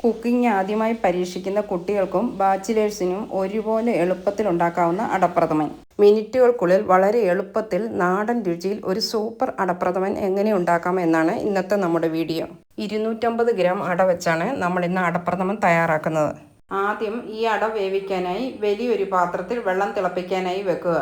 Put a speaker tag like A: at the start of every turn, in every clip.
A: Cooking ആദ്യമായി പരീക്ഷിക്കുന്ന കുട്ടികൾക്കും ബാച്ചിലേഴ്സിനും ഒരുപോലെ എളുപ്പത്തിൽ ഉണ്ടാക്കാവുന്ന അടപ്രഥമൻ. മിനിറ്റുകൾക്കുള്ളിൽ വളരെ എളുപ്പത്തിൽ നാടൻ രുചിയിൽ ഒരു സൂപ്പർ അടപ്രഥമൻ എങ്ങനെ ഉണ്ടാക്കാം എന്നാണ് ഇന്നത്തെ നമ്മുടെ വീഡിയോ. 250 ഗ്രാം അട വെച്ചാണ് നമ്മൾ ഇന്ന് അടപ്രഥമൻ തയ്യാറാക്കുന്നത്. ആദ്യം ഈ അട വേവിക്കാനായി വലിയൊരു പാത്രത്തിൽ വെള്ളം തിളപ്പിക്കാനായി വെക്കുക.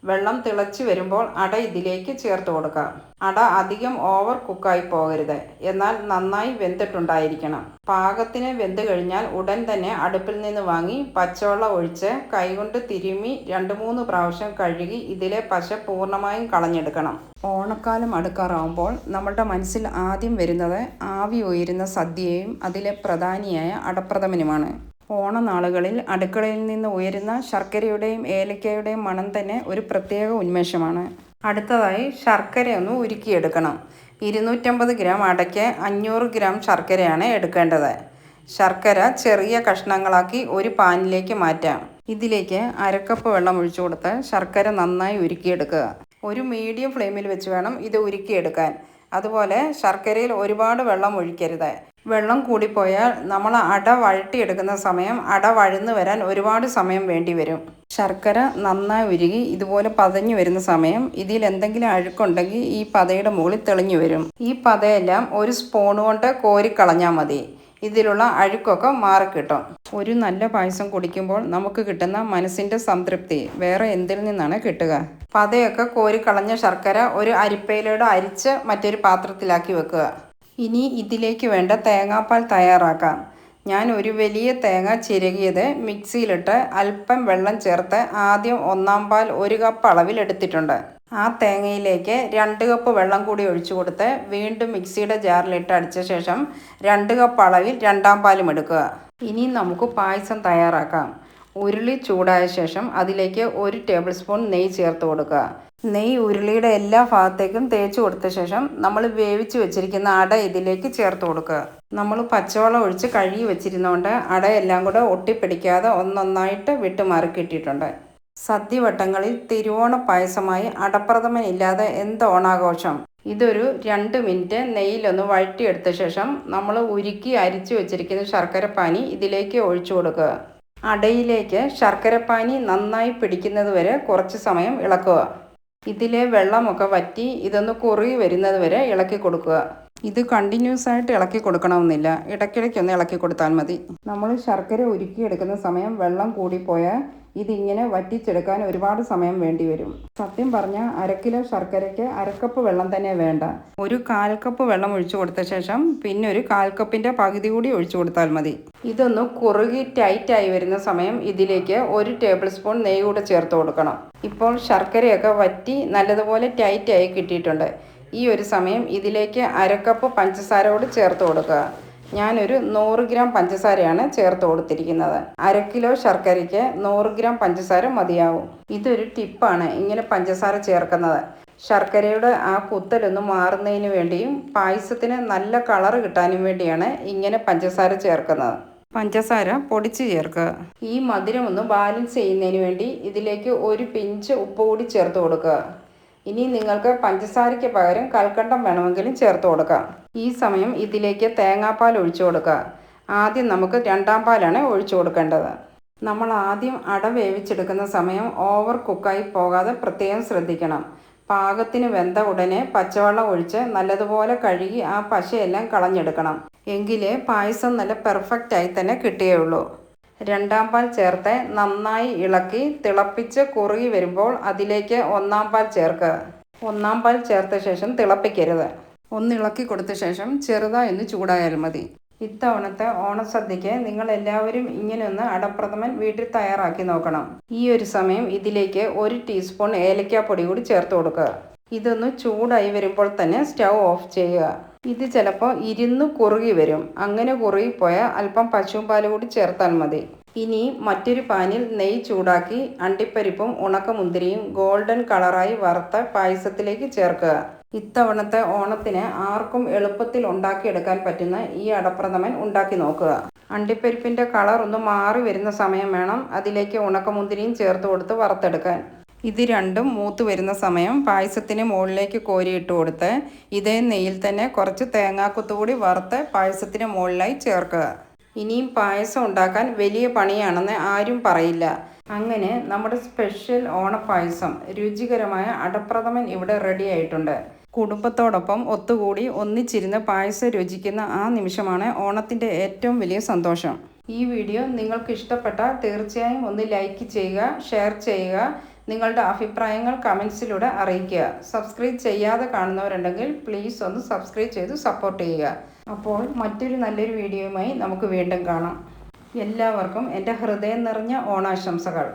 A: വെള്ളം തിളച്ച് വരുമ്പോൾ അട ഇതിലേക്ക് ചേർത്ത് കൊടുക്കുക. അട അധികം ഓവർ കുക്കായി പോകരുത്, എന്നാൽ നന്നായി വെന്തിട്ടുണ്ടായിരിക്കണം. പാകത്തിന് വെന്ത് കഴിഞ്ഞാൽ ഉടൻ തന്നെ അടുപ്പിൽ നിന്ന് വാങ്ങി പച്ചവെള്ളം ഒഴിച്ച് കൈകൊണ്ട് തിരുമ്മി 2-3 പ്രാവശ്യം കഴുകി ഇതിലെ പശ പൂർണ്ണമായും കളഞ്ഞെടുക്കണം. ഓണക്കാലം അടുക്കാറാവുമ്പോൾ നമ്മളുടെ മനസ്സിൽ ആദ്യം വരുന്നത് ആവി ഉയരുന്ന സദ്യയും അതിലെ പ്രധാനിയായ അടപ്രഥമനുമാണ്. ഓണനാളുകളിൽ അടുക്കളയിൽ നിന്ന് ഉയരുന്ന ശർക്കരയുടെയും ഏലക്കയുടെയും മണം തന്നെ ഒരു പ്രത്യേക ഉന്മേഷമാണ്. അടുത്തതായി ശർക്കരയൊന്ന് ഉരുക്കിയെടുക്കണം. 250 ഗ്രാം അടയ്ക്ക് 500 ഗ്രാം ശർക്കരയാണ് എടുക്കേണ്ടത്. ശർക്കര ചെറിയ കഷ്ണങ്ങളാക്കി ഒരു പാനിലേക്ക് മാറ്റാം. ഇതിലേക്ക് 1/2 കപ്പ് വെള്ളം ഒഴിച്ചു കൊടുത്ത് ശർക്കര നന്നായി ഉരുക്കിയെടുക്കുക. ഒരു മീഡിയം ഫ്ലെയിമിൽ വെച്ച് വേണം ഇത് ഉരുക്കിയെടുക്കാൻ. അതുപോലെ ശർക്കരയിൽ ഒരുപാട് വെള്ളം ഒഴിക്കരുത്. വെള്ളം കൂടിപ്പോയാൽ നമ്മൾ അട വഴട്ടിയെടുക്കുന്ന സമയം അട വഴന്നു വരാൻ ഒരുപാട് സമയം വേണ്ടി വരും. ശർക്കര നന്നായി ഉരുകി ഇതുപോലെ പതഞ്ഞു വരുന്ന സമയം ഇതിൽ എന്തെങ്കിലും അഴുക്കുണ്ടെങ്കിൽ ഈ പതയുടെ മുകളിൽ തെളിഞ്ഞു വരും. ഈ പതയെല്ലാം ഒരു സ്പൂൺ കൊണ്ട് കോരിക്കളഞ്ഞാൽ മതി. ഇതിലുള്ള അഴുക്കൊക്കെ മാറിക്കിട്ടും. ഒരു നല്ല പായസം കുടിക്കുമ്പോൾ നമുക്ക് കിട്ടുന്ന മനസ്സിൻ്റെ സംതൃപ്തി വേറെ എന്തിൽ നിന്നാണ് കിട്ടുക. പതയൊക്കെ കോരിക്കളഞ്ഞ ശർക്കര ഒരു അരിപ്പയിലൂടെ അരിച്ച് മറ്റൊരു പാത്രത്തിലാക്കി വെക്കുക. ഇനി ഇതിലേക്ക് വേണ്ട തേങ്ങാപ്പാൽ തയ്യാറാക്കാം. ഞാൻ ഒരു വലിയ തേങ്ങ ചിരകിയത് മിക്സിയിലിട്ട് അല്പം വെള്ളം ചേർത്ത് ആദ്യം 1/4 പാൽ 1 കപ്പ് അളവിൽ എടുത്തിട്ടുണ്ട്. ആ തേങ്ങയിലേക്ക് 2 കപ്പ് വെള്ളം കൂടി ഒഴിച്ചു കൊടുത്ത് വീണ്ടും മിക്സിയുടെ ജാറിലിട്ട് അടിച്ച ശേഷം 2 കപ്പ് അളവിൽ 2/2 പാലും എടുക്കുക. ഇനി നമുക്ക് പായസം തയ്യാറാക്കാം. ഉരുളി ചൂടായ ശേഷം അതിലേക്ക് 1 ടേബിൾ സ്പൂൺ നെയ്യ് ചേർത്ത് കൊടുക്കുക. നെയ്യ് ഉരുളിയുടെ എല്ലാ ഭാഗത്തേക്കും തേച്ച് കൊടുത്ത ശേഷം നമ്മൾ വേവിച്ച് വെച്ചിരിക്കുന്ന അട ഇതിലേക്ക് ചേർത്ത് കൊടുക്കുക. നമ്മൾ പച്ചവെള്ളം ഒഴിച്ച് കഴുകി വെച്ചിരുന്നതുകൊണ്ട് അടയെല്ലാം കൂടെ ഒട്ടിപ്പിടിക്കാതെ ഒന്നൊന്നായിട്ട് വിട്ടുമാറി കിട്ടിയിട്ടുണ്ട്. സദ്യവട്ടങ്ങളിൽ തിരുവോണ പായസമായി അടപ്രഥമൻ ഇല്ലാതെ എന്ത് ഓണാഘോഷം. ഇതൊരു 2 മിനിറ്റ് നെയ്യിലൊന്ന് വഴറ്റിയെടുത്ത ശേഷം നമ്മൾ ഉരുക്കി അരിച്ചു വെച്ചിരിക്കുന്ന ശർക്കരപ്പാനി ഇതിലേക്ക് ഒഴിച്ചു കൊടുക്കുക. അടയിലേക്ക് ശർക്കരപ്പാനി നന്നായി പിടിക്കുന്നത് വരെ കുറച്ച് സമയം ഇളക്കുക. ഇതിലെ വെള്ളമൊക്കെ വറ്റി ഇതൊന്ന് കുറുകി വരുന്നത് വരെ ഇളക്കി കൊടുക്കുക. ഇത് കണ്ടിന്യൂസ് ആയിട്ട് ഇളക്കി കൊടുക്കണമെന്നില്ല, ഇടയ്ക്കിടയ്ക്കൊന്ന് ഇളക്കി കൊടുത്താൽ മതി. നമ്മൾ ശർക്കര ഉരുക്കിയെടുക്കുന്ന സമയം വെള്ളം കൂടിപ്പോയാൽ ഇതിങ്ങനെ വറ്റിച്ചെടുക്കാൻ ഒരുപാട് സമയം വേണ്ടി വരും. സത്യം പറഞ്ഞാൽ 1/2 കിലോ ശർക്കരയ്ക്ക് 1/2 കപ്പ് വെള്ളം തന്നെ വേണ്ട. ഒരു 1/4 കപ്പ് വെള്ളം ഒഴിച്ചു കൊടുത്ത ശേഷം പിന്നെ ഒരു 1/4 കപ്പിൻ്റെ പകുതി കൂടി ഒഴിച്ചു കൊടുത്താൽ മതി. ഇതൊന്ന് കുറുകി ടൈറ്റായി വരുന്ന സമയം ഇതിലേക്ക് 1 ടേബിൾ സ്പൂൺ നെയ്യ് കൂടെ ചേർത്ത് കൊടുക്കണം. ഇപ്പോൾ ശർക്കരയൊക്കെ വറ്റി നല്ലതുപോലെ ടൈറ്റായി കിട്ടിയിട്ടുണ്ട്. ഈ ഒരു സമയം ഇതിലേക്ക് 1/2 കപ്പ് പഞ്ചസാര കൂടി ചേർത്ത് കൊടുക്കുക. ഞാനൊരു 100 ഗ്രാം പഞ്ചസാരയാണ് ചേർത്ത് കൊടുത്തിരിക്കുന്നത്. 1/2 കിലോ ശർക്കരയ്ക്ക് 100 ഗ്രാം പഞ്ചസാര മതിയാവും. ഇതൊരു ടിപ്പാണ് ഇങ്ങനെ പഞ്ചസാര ചേർക്കുന്നത്. ശർക്കരയുടെ ആ കുത്തലൊന്ന് മാറുന്നതിന് വേണ്ടിയും പായസത്തിന് നല്ല കളർ കിട്ടാനും വേണ്ടിയാണ് ഇങ്ങനെ പഞ്ചസാര ചേർക്കുന്നത്. പഞ്ചസാര പൊടിച്ച് ചേർക്കുക. ഈ മധുരം ഒന്ന് ബാലൻസ് ചെയ്യുന്നതിന് വേണ്ടി ഇതിലേക്ക് ഒരു പിഞ്ച് ഉപ്പ് കൂടി ചേർത്ത് കൊടുക്കുക. ഇനി നിങ്ങൾക്ക് പഞ്ചസാരയ്ക്ക് പകരം കൽക്കണ്ടം വേണമെങ്കിലും ചേർത്ത് കൊടുക്കാം. ഈ സമയം ഇതിലേക്ക് തേങ്ങാപ്പാൽ ഒഴിച്ചു കൊടുക്കുക. ആദ്യം നമുക്ക് 2/2 പാലാണ് ഒഴിച്ചു കൊടുക്കേണ്ടത്. നമ്മൾ ആദ്യം അട വേവിച്ചെടുക്കുന്ന സമയം ഓവർ കുക്കായി പോകാതെ പ്രത്യേകം ശ്രദ്ധിക്കണം. പാകത്തിന് വെന്ത ഉടനെ പച്ചവെള്ളം ഒഴിച്ച് നല്ലതുപോലെ കഴുകി ആ പശയെല്ലാം കളഞ്ഞെടുക്കണം. എങ്കിലേ പായസം നല്ല പെർഫെക്റ്റായി തന്നെ കിട്ടുകയുള്ളൂ. 2/2 പാൽ ചേർത്ത് നന്നായി ഇളക്കി തിളപ്പിച്ച് കുറുകി വരുമ്പോൾ അതിലേക്ക് 1/4 പാൽ ചേർക്കുക. 1/4 പാൽ ചേർത്ത ശേഷം തിളപ്പിക്കരുത്. ഒന്ന് ഇളക്കി കൊടുത്ത ശേഷം ചെറുതായി ഒന്ന് ചൂടായാൽ മതി. ഇത്തവണത്തെ ഓണസദ്യക്ക് നിങ്ങൾ എല്ലാവരും ഇങ്ങനെയൊന്ന് അടപ്രഥമൻ വീട്ടിൽ തയ്യാറാക്കി നോക്കണം. ഈ ഒരു സമയം ഇതിലേക്ക് 1 ടീസ്പൂൺ ഏലക്കാപ്പൊടി കൂടി ചേർത്ത് കൊടുക്കുക. ഇതൊന്ന് ചൂടായി വരുമ്പോൾ തന്നെ സ്റ്റൗ ഓഫ് ചെയ്യുക. ഇത് ചിലപ്പോൾ ഇരുന്ന് കുറുകി വരും. അങ്ങനെ കുറുകിപ്പോയാൽ അല്പം പശുമ്പാൽ കൂടി ചേർത്താൽ മതി. ഇനി മറ്റൊരു പാനിൽ നെയ്യ് ചൂടാക്കി അണ്ടിപ്പരിപ്പും ഉണക്കമുന്തിരിയും ഗോൾഡൻ കളറായി വറുത്ത പായസത്തിലേക്ക് ചേർക്കുക. ഇത്തവണത്തെ ഓണത്തിന് ആർക്കും എളുപ്പത്തിൽ ഉണ്ടാക്കിയെടുക്കാൻ പറ്റുന്ന ഈ അടപ്രഥമൻ ഉണ്ടാക്കി നോക്കുക. അണ്ടിപ്പരിപ്പിൻ്റെ കളർ ഒന്ന് മാറി വരുന്ന സമയം വേണം അതിലേക്ക് ഉണക്കമുന്തിരിയും ചേർത്ത് കൊടുത്ത് വറുത്തെടുക്കാൻ. ഇത് രണ്ടും മൂത്ത് വരുന്ന സമയം പായസത്തിന് മുകളിലേക്ക് കോരിയിട്ട് കൊടുത്ത് ഇതേ നെയ്യിൽ തന്നെ കുറച്ച് തേങ്ങാക്കൊത്ത് കൂടി വറുത്ത് പായസത്തിന് മുകളിലായി ചേർക്കുക. ഇനിയും പായസം ഉണ്ടാക്കാൻ വലിയ പണിയാണെന്ന് ആരും പറയില്ല. അങ്ങനെ നമ്മുടെ സ്പെഷ്യൽ ഓണപ്പായസം, രുചികരമായ അടപ്രഥമൻ ഇവിടെ റെഡി ആയിട്ടുണ്ട്. കുടുംബത്തോടൊപ്പം ഒത്തുകൂടി ഒന്നിച്ചിരുന്ന് പായസം രുചിക്കുന്ന ആ നിമിഷമാണ് ഓണത്തിൻ്റെ ഏറ്റവും വലിയ സന്തോഷം. ഈ വീഡിയോ നിങ്ങൾക്ക് ഇഷ്ടപ്പെട്ടാൽ തീർച്ചയായും ഒന്ന് ലൈക്ക് ചെയ്യുക, ഷെയർ ചെയ്യുക, നിങ്ങളുടെ അഭിപ്രായങ്ങൾ കമൻസിലൂടെ അറിയിക്കുക. സബ്സ്ക്രൈബ് ചെയ്യാതെ കാണുന്നവരുണ്ടെങ്കിൽ പ്ലീസ് ഒന്ന് സബ്സ്ക്രൈബ് ചെയ്ത് സപ്പോർട്ട് ചെയ്യുക. അപ്പോൾ മറ്റൊരു നല്ലൊരു വീഡിയോയുമായി നമുക്ക് വീണ്ടും കാണാം. എല്ലാവർക്കും എൻ്റെ ഹൃദയം നിറഞ്ഞ ഓണാശംസകൾ.